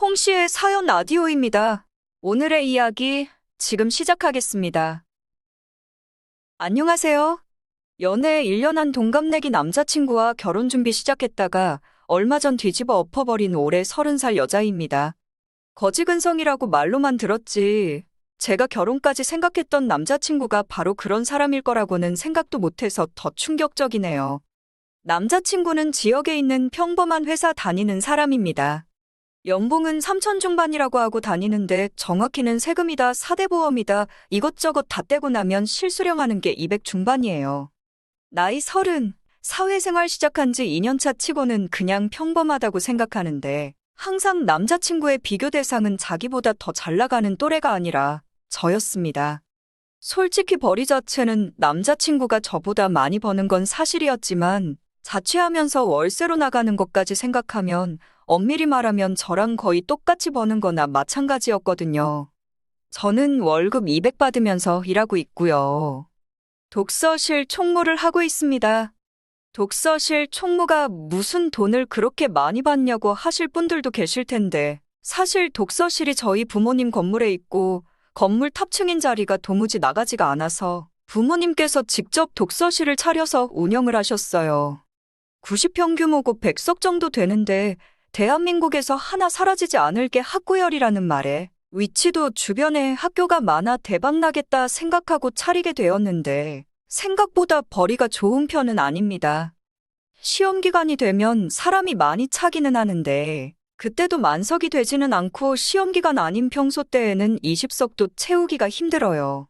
홍씨의 사연 라디오입니다. 오늘의 이야기 지금 시작하겠습니다. 안녕하세요. 연애 1년 한 동갑내기 남자친구와 결혼 준비 시작했다가 얼마 전 뒤집어 엎어버린 올해 30살 여자입니다. 거지근성이라고 말로만 들었지 제가 결혼까지 생각했던 남자친구가 바로 그런 사람일 거라고는 생각도 못해서 더 충격적이네요. 남자친구는 지역에 있는 평범한 회사 다니는 사람입니다. 연봉은 3천 중반이라고 하고 다니는데 정확히는 세금이다, 사대보험이다, 이것저것 다 떼고 나면 실수령하는 게 200 중반이에요. 나이 30, 사회생활 시작한 지 2년차 치고는 그냥 평범하다고 생각하는데 항상 남자친구의 비교 대상은 자기보다 더 잘 나가는 또래가 아니라 저였습니다. 솔직히 벌이 자체는 남자친구가 저보다 많이 버는 건 사실이었지만 자취하면서 월세로 나가는 것까지 생각하면 엄밀히 말하면 저랑 거의 똑같이 버는 거나 마찬가지였거든요. 저는 월급 200 받으면서 일하고 있고요. 독서실 총무를 하고 있습니다. 독서실 총무가 무슨 돈을 그렇게 많이 받냐고 하실 분들도 계실 텐데 사실 독서실이 저희 부모님 건물에 있고 건물 탑층인 자리가 도무지 나가지가 않아서 부모님께서 직접 독서실을 차려서 운영을 하셨어요. 90평 규모고 100석 정도 되는데 대한민국에서 하나 사라지지 않을 게 학구열이라는 말에 위치도 주변에 학교가 많아 대박나겠다 생각하고 차리게 되었는데 생각보다 벌이가 좋은 편은 아닙니다. 시험 기간이 되면 사람이 많이 차기는 하는데 그때도 만석이 되지는 않고 시험 기간 아닌 평소 때에는 20석도 채우기가 힘들어요.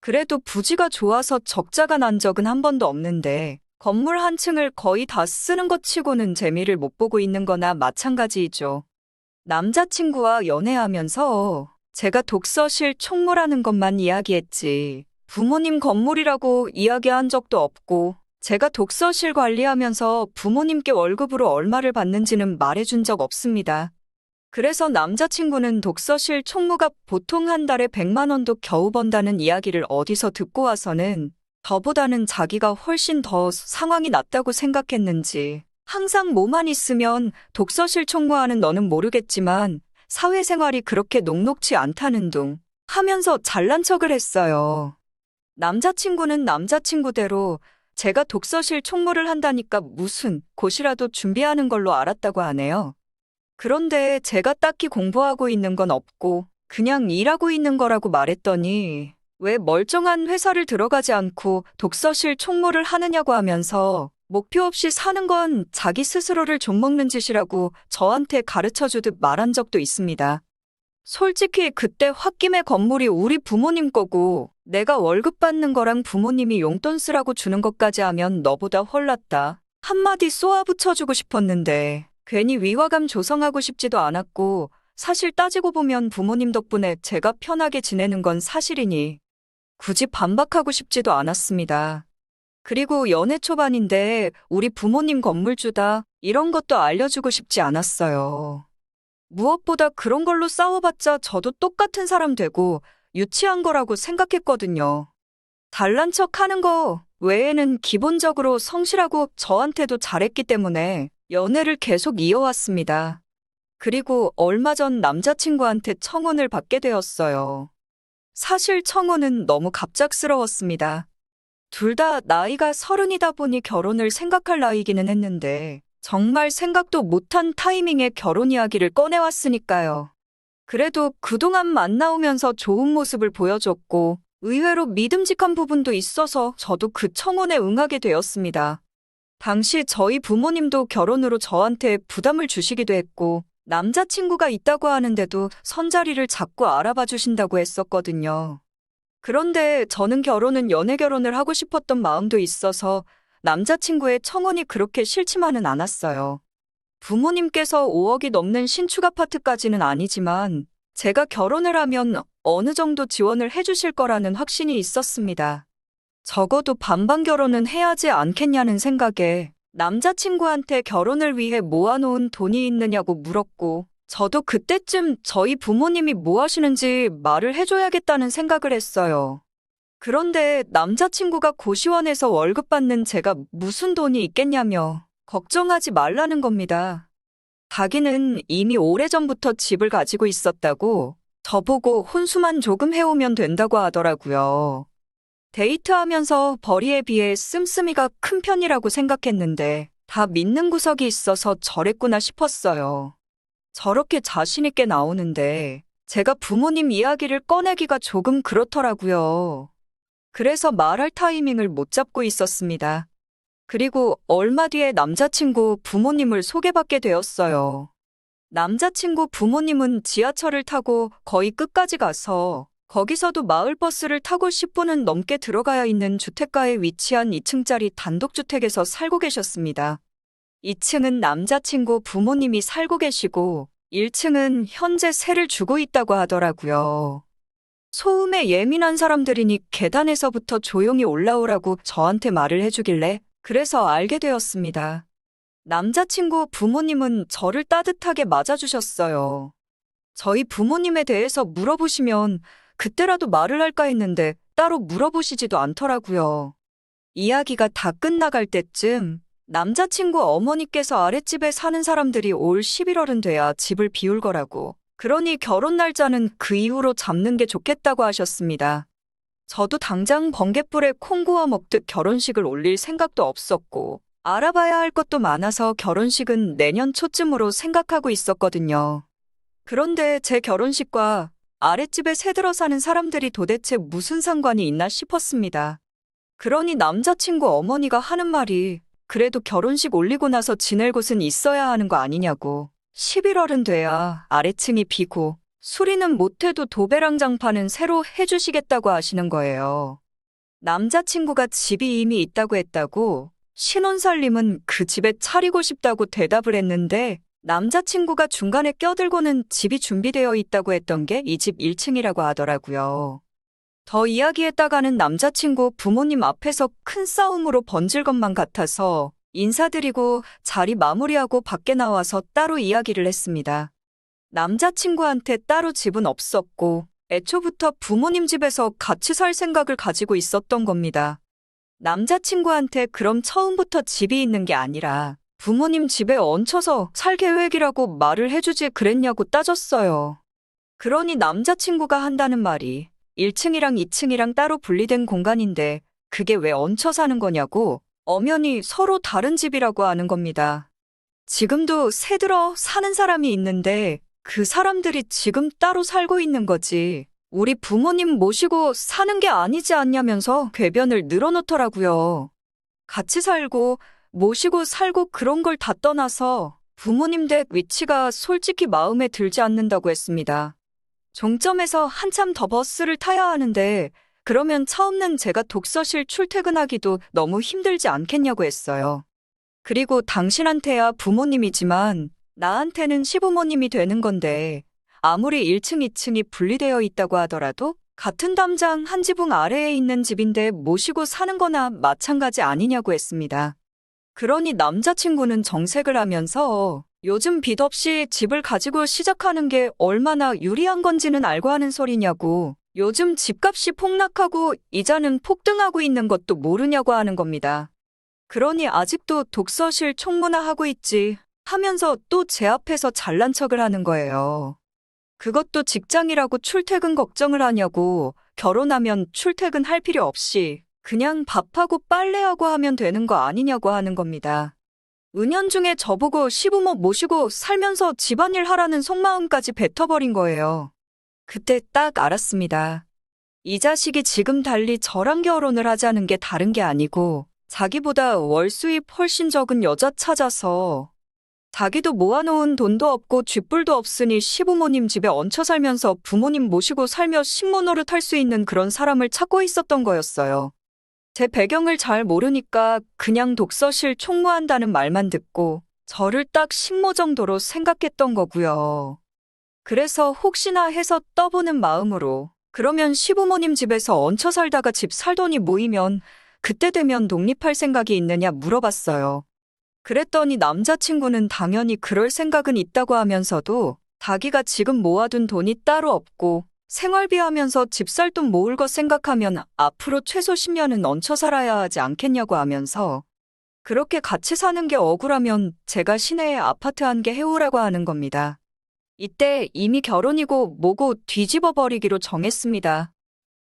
그래도 부지가 좋아서 적자가 난 적은 한 번도 없는데 건물 한 층을 거의 다 쓰는 것 치고는 재미를 못 보고 있는 거나 마찬가지이죠. 남자친구와 연애하면서 제가 독서실 총무라는 것만 이야기했지 부모님 건물이라고 이야기한 적도 없고 제가 독서실 관리하면서 부모님께 월급으로 얼마를 받는지는 말해준 적 없습니다. 그래서 남자친구는 독서실 총무가 보통 한 달에 100만 원도 겨우 번다는 이야기를 어디서 듣고 와서는 저보다는 자기가 훨씬 더 상황이 낫다고 생각했는지 항상 뭐만 있으면 독서실 총무하는 너는 모르겠지만 사회생활이 그렇게 녹록지 않다는 둥 하면서 잘난 척을 했어요. 남자친구는 남자친구대로 제가 독서실 총무를 한다니까 무슨 고시라도 준비하는 걸로 알았다고 하네요. 그런데 제가 딱히 공부하고 있는 건 없고 그냥 일하고 있는 거라고 말했더니 왜 멀쩡한 회사를 들어가지 않고 독서실 총무를 하느냐고 하면서 목표 없이 사는 건 자기 스스로를 좀먹는 짓이라고 저한테 가르쳐주듯 말한 적도 있습니다. 솔직히 그때 홧김에 건물이 우리 부모님 거고 내가 월급 받는 거랑 부모님이 용돈 쓰라고 주는 것까지 하면 너보다 헐났다. 한마디 쏘아붙여주고 싶었는데 괜히 위화감 조성하고 싶지도 않았고 사실 따지고 보면 부모님 덕분에 제가 편하게 지내는 건 사실이니 굳이 반박하고 싶지도 않았습니다. 그리고 연애 초반인데 우리 부모님 건물주다 이런 것도 알려주고 싶지 않았어요. 무엇보다 그런 걸로 싸워봤자 저도 똑같은 사람 되고 유치한 거라고 생각했거든요. 잘난 척 하는 거 외에는 기본적으로 성실하고 저한테도 잘했기 때문에 연애를 계속 이어왔습니다. 그리고 얼마 전 남자친구한테 청혼을 받게 되었어요. 사실 청혼은 너무 갑작스러웠습니다. 둘 다 나이가 30이다 보니 결혼을 생각할 나이기는 했는데 정말 생각도 못한 타이밍에 결혼 이야기를 꺼내왔으니까요. 그래도 그동안 만나오면서 좋은 모습을 보여줬고 의외로 믿음직한 부분도 있어서 저도 그 청혼에 응하게 되었습니다. 당시 저희 부모님도 결혼으로 저한테 부담을 주시기도 했고 남자친구가 있다고 하는데도 선자리를 자꾸 알아봐 주신다고 했었거든요. 그런데 저는 결혼은 연애 결혼을 하고 싶었던 마음도 있어서 남자친구의 청혼이 그렇게 싫지만은 않았어요. 부모님께서 5억이 넘는 신축 아파트까지는 아니지만 제가 결혼을 하면 어느 정도 지원을 해주실 거라는 확신이 있었습니다. 적어도 반반 결혼은 해야지 않겠냐는 생각에 남자친구한테 결혼을 위해 모아놓은 돈이 있느냐고 물었고 저도 그때쯤 저희 부모님이 뭐 하시는지 말을 해줘야겠다는 생각을 했어요. 그런데 남자친구가 고시원에서 월급 받는 제가 무슨 돈이 있겠냐며 걱정하지 말라는 겁니다. 자기는 이미 오래전부터 집을 가지고 있었다고 저보고 혼수만 조금 해오면 된다고 하더라고요. 데이트하면서 벌이에 비해 씀씀이가 큰 편이라고 생각했는데 다 믿는 구석이 있어서 저랬구나 싶었어요. 저렇게 자신있게 나오는데 제가 부모님 이야기를 꺼내기가 조금 그렇더라고요. 그래서 말할 타이밍을 못 잡고 있었습니다. 그리고 얼마 뒤에 남자친구 부모님을 소개받게 되었어요. 남자친구 부모님은 지하철을 타고 거의 끝까지 가서 거기서도 마을버스를 타고 10분은 넘게 들어가야 있는 주택가에 위치한 2층짜리 단독주택에서 살고 계셨습니다. 2층은 남자친구 부모님이 살고 계시고 1층은 현재 세를 주고 있다고 하더라고요. 소음에 예민한 사람들이니 계단에서부터 조용히 올라오라고 저한테 말을 해주길래 그래서 알게 되었습니다. 남자친구 부모님은 저를 따뜻하게 맞아주셨어요. 저희 부모님에 대해서 물어보시면 그때라도 말을 할까 했는데 따로 물어보시지도 않더라고요. 이야기가 다 끝나갈 때쯤 남자친구 어머니께서 아랫집에 사는 사람들이 올 11월은 돼야 집을 비울 거라고. 그러니 결혼 날짜는 그 이후로 잡는 게 좋겠다고 하셨습니다. 저도 당장 번갯불에 콩 구워 먹듯 결혼식을 올릴 생각도 없었고 알아봐야 할 것도 많아서 결혼식은 내년 초쯤으로 생각하고 있었거든요. 그런데 제 결혼식과 아랫집에 새들어 사는 사람들이 도대체 무슨 상관이 있나 싶었습니다. 그러니 남자친구 어머니가 하는 말이 그래도 결혼식 올리고 나서 지낼 곳은 있어야 하는 거 아니냐고. 11월은 돼야 아래층이 비고 수리는 못해도 도배랑장판은 새로 해주시겠다고 하시는 거예요. 남자친구가 집이 이미 있다고 했다고 신혼살림은 그 집에 차리고 싶다고 대답을 했는데 남자친구가 중간에 껴들고는 집이 준비되어 있다고 했던 게 이 집 1층이라고 하더라고요. 더 이야기했다가는 남자친구 부모님 앞에서 큰 싸움으로 번질 것만 같아서 인사드리고 자리 마무리하고 밖에 나와서 따로 이야기를 했습니다. 남자친구한테 따로 집은 없었고 애초부터 부모님 집에서 같이 살 생각을 가지고 있었던 겁니다. 남자친구한테 그럼 처음부터 집이 있는 게 아니라 부모님 집에 얹혀서 살 계획이라고 말을 해주지 그랬냐고 따졌어요. 그러니 남자친구가 한다는 말이 1층이랑 2층이랑 따로 분리된 공간인데 그게 왜 얹혀 사는 거냐고 엄연히 서로 다른 집이라고 하는 겁니다. 지금도 새들어 사는 사람이 있는데 그 사람들이 지금 따로 살고 있는 거지. 우리 부모님 모시고 사는 게 아니지 않냐면서 궤변을 늘어놓더라고요. 같이 살고 모시고 살고 그런 걸 다 떠나서 부모님 댁 위치가 솔직히 마음에 들지 않는다고 했습니다. 종점에서 한참 더 버스를 타야 하는데 그러면 차 없는 제가 독서실 출퇴근하기도 너무 힘들지 않겠냐고 했어요. 그리고 당신한테야 부모님이지만 나한테는 시부모님이 되는 건데 아무리 1층, 2층이 분리되어 있다고 하더라도 같은 담장 한 지붕 아래에 있는 집인데 모시고 사는 거나 마찬가지 아니냐고 했습니다. 그러니 남자친구는 정색을 하면서 요즘 빚 없이 집을 가지고 시작하는 게 얼마나 유리한 건지는 알고 하는 소리냐고, 요즘 집값이 폭락하고 이자는 폭등하고 있는 것도 모르냐고 하는 겁니다. 그러니 아직도 독서실 총무나하고 있지 하면서 또 제 앞에서 잘난 척을 하는 거예요. 그것도 직장이라고 출퇴근 걱정을 하냐고, 결혼하면 출퇴근할 필요 없이 그냥 밥하고 빨래하고 하면 되는 거 아니냐고 하는 겁니다. 은연중에 저보고 시부모 모시고 살면서 집안일 하라는 속마음까지 뱉어버린 거예요. 그때 딱 알았습니다. 이 자식이 지금 달리 저랑 결혼을 하자는 게 다른 게 아니고 자기보다 월 수입 훨씬 적은 여자 찾아서 자기도 모아놓은 돈도 없고 쥐뿔도 없으니 시부모님 집에 얹혀 살면서 부모님 모시고 살며 식모 노릇할 수 있는 그런 사람을 찾고 있었던 거였어요. 제 배경을 잘 모르니까 그냥 독서실 총무한다는 말만 듣고 저를 딱 식모 정도로 생각했던 거고요. 그래서 혹시나 해서 떠보는 마음으로 그러면 시부모님 집에서 얹혀 살다가 집 살 돈이 모이면 그때 되면 독립할 생각이 있느냐 물어봤어요. 그랬더니 남자친구는 당연히 그럴 생각은 있다고 하면서도 자기가 지금 모아둔 돈이 따로 없고 생활비 하면서 집 살 돈 모을 것 생각하면 앞으로 최소 10년은 얹혀 살아야 하지 않겠냐고 하면서 그렇게 같이 사는 게 억울하면 제가 시내에 아파트 한 개 해오라고 하는 겁니다. 이때 이미 결혼이고 뭐고 뒤집어 버리기로 정했습니다.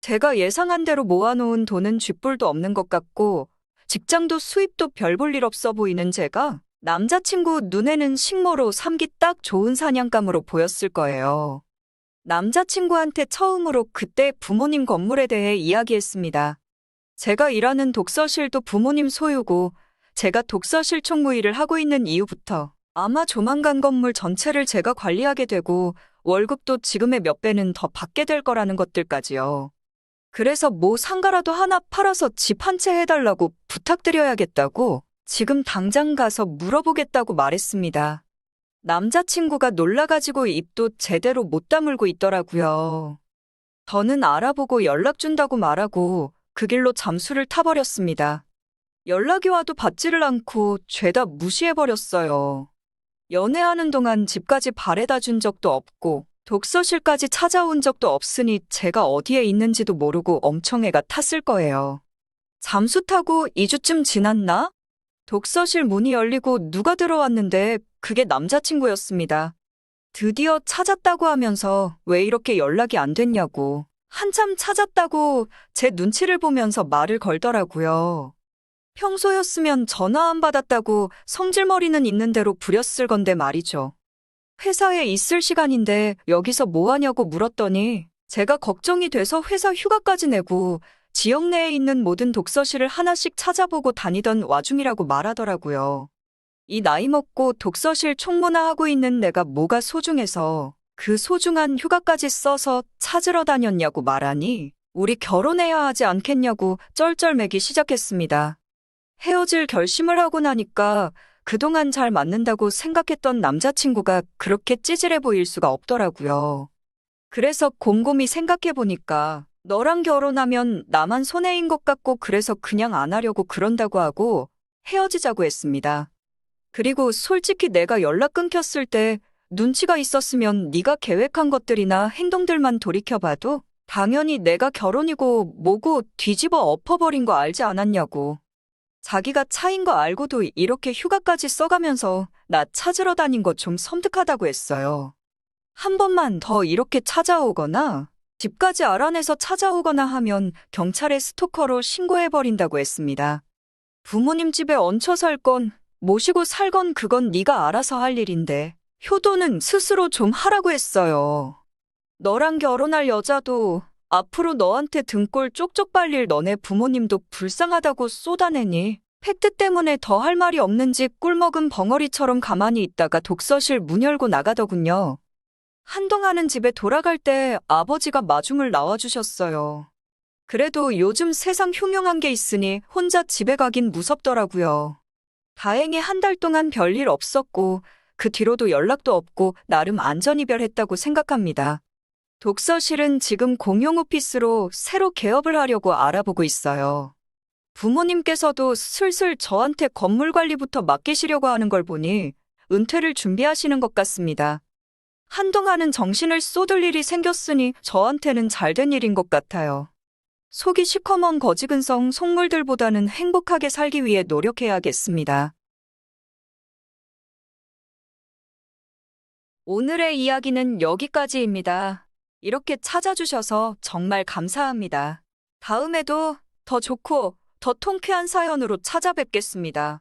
제가 예상한 대로 모아놓은 돈은 쥐뿔도 없는 것 같고, 직장도 수입도 별 볼 일 없어 보이는 제가 남자친구 눈에는 식모로 삼기 딱 좋은 사냥감으로 보였을 거예요. 남자친구한테 처음으로 그때 부모님 건물에 대해 이야기했습니다. 제가 일하는 독서실도 부모님 소유고, 제가 독서실 총무일을 하고 있는 이후부터 아마 조만간 건물 전체를 제가 관리하게 되고, 월급도 지금의 몇 배는 더 받게 될 거라는 것들까지요. 그래서 뭐 상가라도 하나 팔아서 집 한 채 해달라고 부탁드려야겠다고 지금 당장 가서 물어보겠다고 말했습니다. 남자친구가 놀라가지고 입도 제대로 못 다물고 있더라고요. 저는 알아보고 연락 준다고 말하고 그 길로 잠수를 타버렸습니다. 연락이 와도 받지를 않고 죄다 무시해버렸어요. 연애하는 동안 집까지 바래다 준 적도 없고 독서실까지 찾아온 적도 없으니 제가 어디에 있는지도 모르고 엄청 애가 탔을 거예요. 잠수 타고 2주쯤 지났나? 독서실 문이 열리고 누가 들어왔는데 그게 남자친구였습니다. 드디어 찾았다고 하면서 왜 이렇게 연락이 안 됐냐고, 한참 찾았다고 제 눈치를 보면서 말을 걸더라고요. 평소였으면 전화 안 받았다고 성질머리는 있는 대로 부렸을 건데 말이죠. 회사에 있을 시간인데 여기서 뭐 하냐고 물었더니 제가 걱정이 돼서 회사 휴가까지 내고 지역 내에 있는 모든 독서실을 하나씩 찾아보고 다니던 와중이라고 말하더라고요. 이 나이 먹고 독서실 총무나 하고 있는 내가 뭐가 소중해서 그 소중한 휴가까지 써서 찾으러 다녔냐고 말하니 우리 결혼해야 하지 않겠냐고 쩔쩔매기 시작했습니다. 헤어질 결심을 하고 나니까 그동안 잘 맞는다고 생각했던 남자친구가 그렇게 찌질해 보일 수가 없더라고요. 그래서 곰곰이 생각해보니까 너랑 결혼하면 나만 손해인 것 같고 그래서 그냥 안 하려고 그런다고 하고 헤어지자고 했습니다. 그리고 솔직히 내가 연락 끊겼을 때 눈치가 있었으면 네가 계획한 것들이나 행동들만 돌이켜봐도 당연히 내가 결혼이고 뭐고 뒤집어 엎어버린 거 알지 않았냐고. 자기가 차인 거 알고도 이렇게 휴가까지 써가면서 나 찾으러 다닌 거 좀 섬뜩하다고 했어요. 한 번만 더 이렇게 찾아오거나 집까지 알아내서 찾아오거나 하면 경찰에 스토커로 신고해버린다고 했습니다. 부모님 집에 얹혀 살 건 모시고 살 건 그건 네가 알아서 할 일인데 효도는 스스로 좀 하라고 했어요. 너랑 결혼할 여자도 앞으로 너한테 등골 쪽쪽 빨릴 너네 부모님도 불쌍하다고 쏟아내니 팩트 때문에 더 할 말이 없는지 꿀먹은 벙어리처럼 가만히 있다가 독서실 문 열고 나가더군요. 한동안은 집에 돌아갈 때 아버지가 마중을 나와주셨어요. 그래도 요즘 세상 흉흉한 게 있으니 혼자 집에 가긴 무섭더라고요. 다행히 한 달 동안 별일 없었고 그 뒤로도 연락도 없고 나름 안전이별했다고 생각합니다. 독서실은 지금 공용 오피스로 새로 개업을 하려고 알아보고 있어요. 부모님께서도 슬슬 저한테 건물 관리부터 맡기시려고 하는 걸 보니 은퇴를 준비하시는 것 같습니다. 한동안은 정신을 쏟을 일이 생겼으니 저한테는 잘된 일인 것 같아요. 속이 시커먼 거지근성 속물들보다는 행복하게 살기 위해 노력해야겠습니다. 오늘의 이야기는 여기까지입니다. 이렇게 찾아주셔서 정말 감사합니다. 다음에도 더 좋고 더 통쾌한 사연으로 찾아뵙겠습니다.